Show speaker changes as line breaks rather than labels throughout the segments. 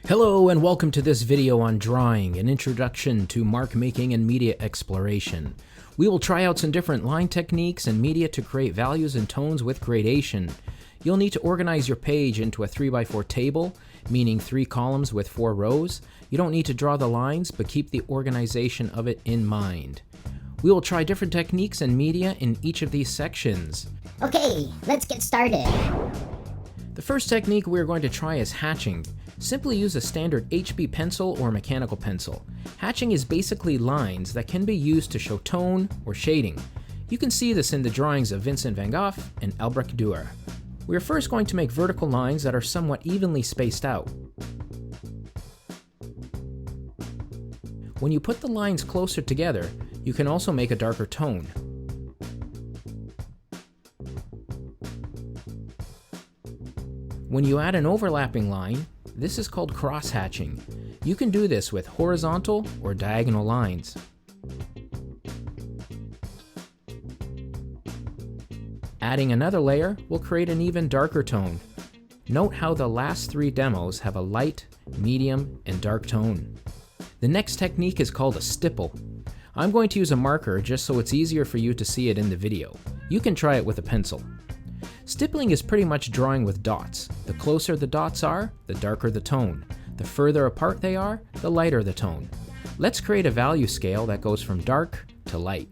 Hello and welcome to this video on drawing, an introduction to mark making and media exploration. We will try out some different line techniques and media to create values and tones with gradation. You'll need to organize your page into a 3x4 table, meaning 3 columns with 4 rows. You don't need to draw the lines, but keep the organization of it in mind. We will try different techniques and media in each of these sections.
Okay, let's get started.
The first technique we are going to try is hatching. Simply use a standard HB pencil or mechanical pencil. Hatching is basically lines that can be used to show tone or shading. You can see this in the drawings of Vincent van Gogh and Albrecht Dürer. We are first going to make vertical lines that are somewhat evenly spaced out. When you put the lines closer together, you can also make a darker tone. When you add an overlapping line, this is called cross-hatching. You can do this with horizontal or diagonal lines. Adding another layer will create an even darker tone. Note how the last 3 demos have a light, medium, and dark tone. The next technique is called a stipple. I'm going to use a marker just so it's easier for you to see it in the video. You can try it with a pencil. Stippling is pretty much drawing with dots. The closer the dots are, the darker the tone. The further apart they are, the lighter the tone. Let's create a value scale that goes from dark to light.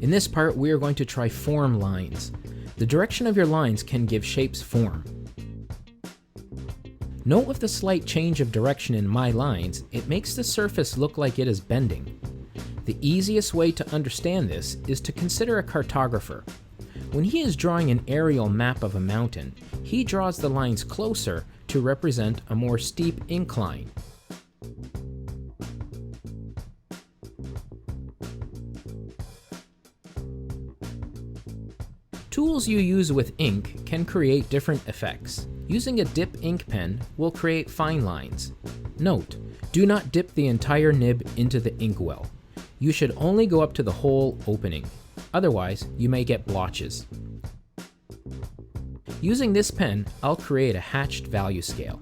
In this part, we are going to try form lines. The direction of your lines can give shapes form. Note with the slight change of direction in my lines, it makes the surface look like it is bending. The easiest way to understand this is to consider a cartographer. When he is drawing an aerial map of a mountain, he draws the lines closer to represent a more steep incline. Tools you use with ink can create different effects. Using a dip ink pen will create fine lines. Note, do not dip the entire nib into the inkwell. You should only go up to the whole opening. Otherwise, you may get blotches. Using this pen, I'll create a hatched value scale.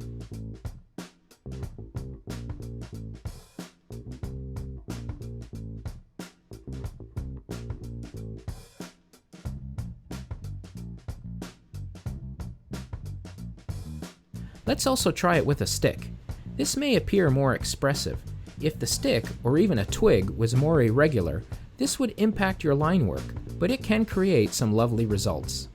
Let's also try it with a stick. This may appear more expressive. If the stick, or even a twig, was more irregular, this would impact your line work, but it can create some lovely results.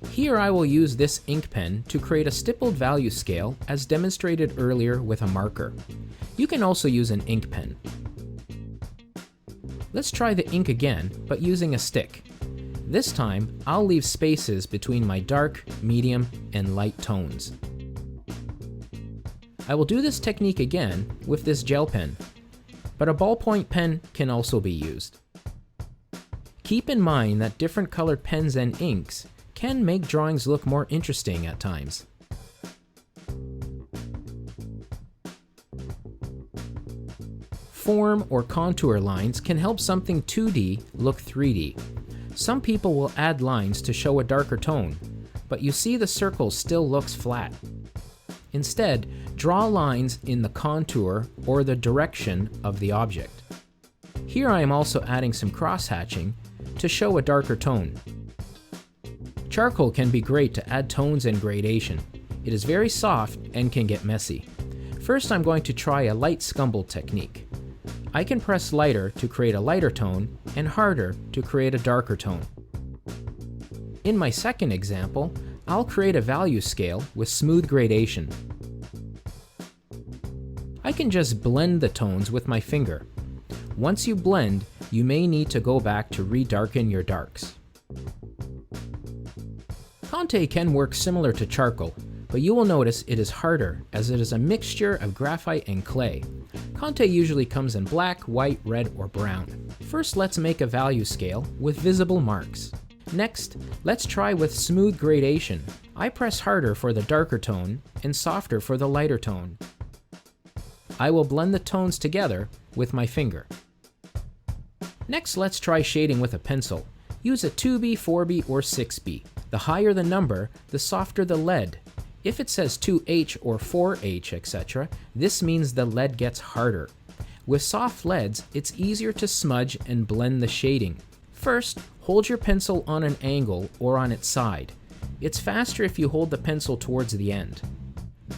Here I will use this ink pen to create a stippled value scale as demonstrated earlier with a marker. You can also use an ink pen. Let's try the ink again, but using a stick. This time, I'll leave spaces between my dark, medium, and light tones. I will do this technique again with this gel pen, but a ballpoint pen can also be used. Keep in mind that different colored pens and inks can make drawings look more interesting at times. Form or contour lines can help something 2D look 3D. Some people will add lines to show a darker tone, but you see the circle still looks flat. Instead, draw lines in the contour or the direction of the object. Here I am also adding some cross-hatching to show a darker tone. Charcoal can be great to add tones and gradation. It is very soft and can get messy. First, I'm going to try a light scumble technique. I can press lighter to create a lighter tone and harder to create a darker tone. In my second example, I'll create a value scale with smooth gradation. I can just blend the tones with my finger. Once you blend, you may need to go back to redarken your darks. Conte can work similar to charcoal, but you will notice it is harder as it is a mixture of graphite and clay. Conte usually comes in black, white, red, or brown. First, let's make a value scale with visible marks. Next, let's try with smooth gradation. I press harder for the darker tone and softer for the lighter tone. I will blend the tones together with my finger. Next, let's try shading with a pencil. Use a 2B, 4B, or 6B. The higher the number, the softer the lead. If it says 2H or 4H, etc., this means the lead gets harder. With soft leads, it's easier to smudge and blend the shading. First, hold your pencil on an angle or on its side. It's faster if you hold the pencil towards the end.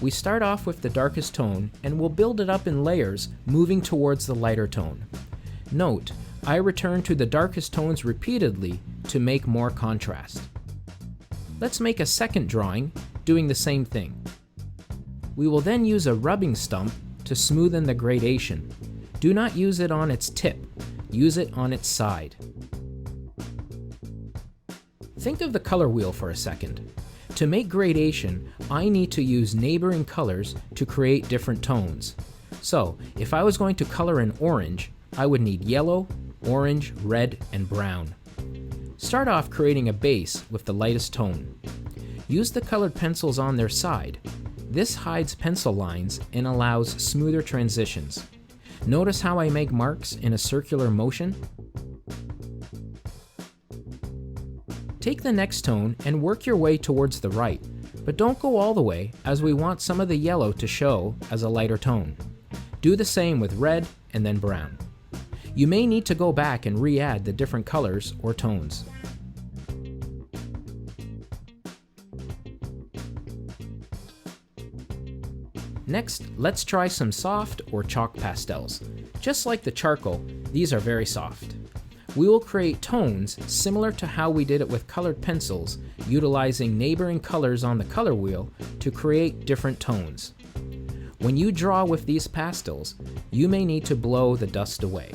We start off with the darkest tone and we'll build it up in layers, moving towards the lighter tone. Note, I return to the darkest tones repeatedly to make more contrast. Let's make a second drawing, doing the same thing. We will then use a rubbing stump to smoothen the gradation. Do not use it on its tip, use it on its side. Think of the color wheel for a second. To make gradation, I need to use neighboring colors to create different tones. So, if I was going to color in orange, I would need yellow, orange, red, and brown. Start off creating a base with the lightest tone. Use the colored pencils on their side. This hides pencil lines and allows smoother transitions. Notice how I make marks in a circular motion? Take the next tone and work your way towards the right, but don't go all the way as we want some of the yellow to show as a lighter tone. Do the same with red and then brown. You may need to go back and re-add the different colors or tones. Next, let's try some soft or chalk pastels. Just like the charcoal, these are very soft. We will create tones similar to how we did it with colored pencils, utilizing neighboring colors on the color wheel to create different tones. When you draw with these pastels, you may need to blow the dust away.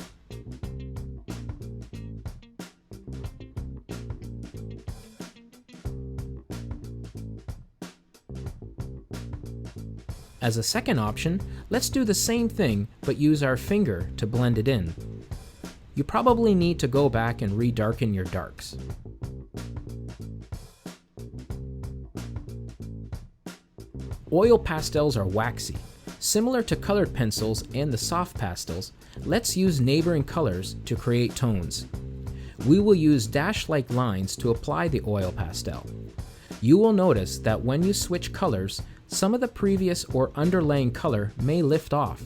As a second option, let's do the same thing but use our finger to blend it in. You probably need to go back and re-darken your darks. Oil pastels are waxy. Similar to colored pencils and the soft pastels, let's use neighboring colors to create tones. We will use dash-like lines to apply the oil pastel. You will notice that when you switch colors, some of the previous or underlaying color may lift off.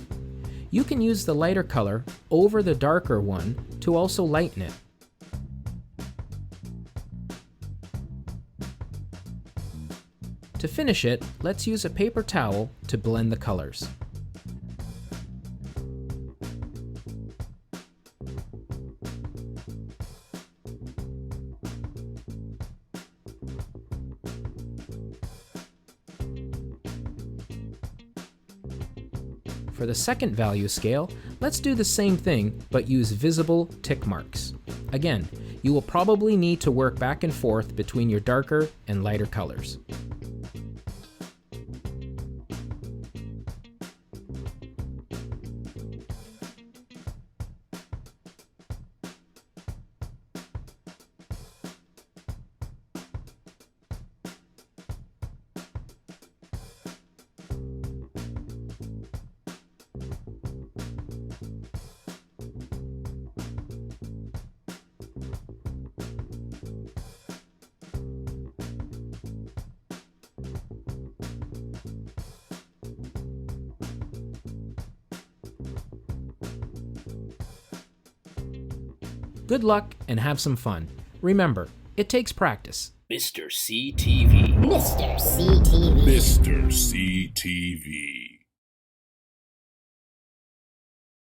You can use the lighter color over the darker one to also lighten it. To finish it, let's use a paper towel to blend the colors. For the second value scale, let's do the same thing but use visible tick marks. Again, you will probably need to work back and forth between your darker and lighter colors. Good luck and have some fun. Remember, it takes practice.
Mr. CTV.
Mr. CTV.
Mr. CTV.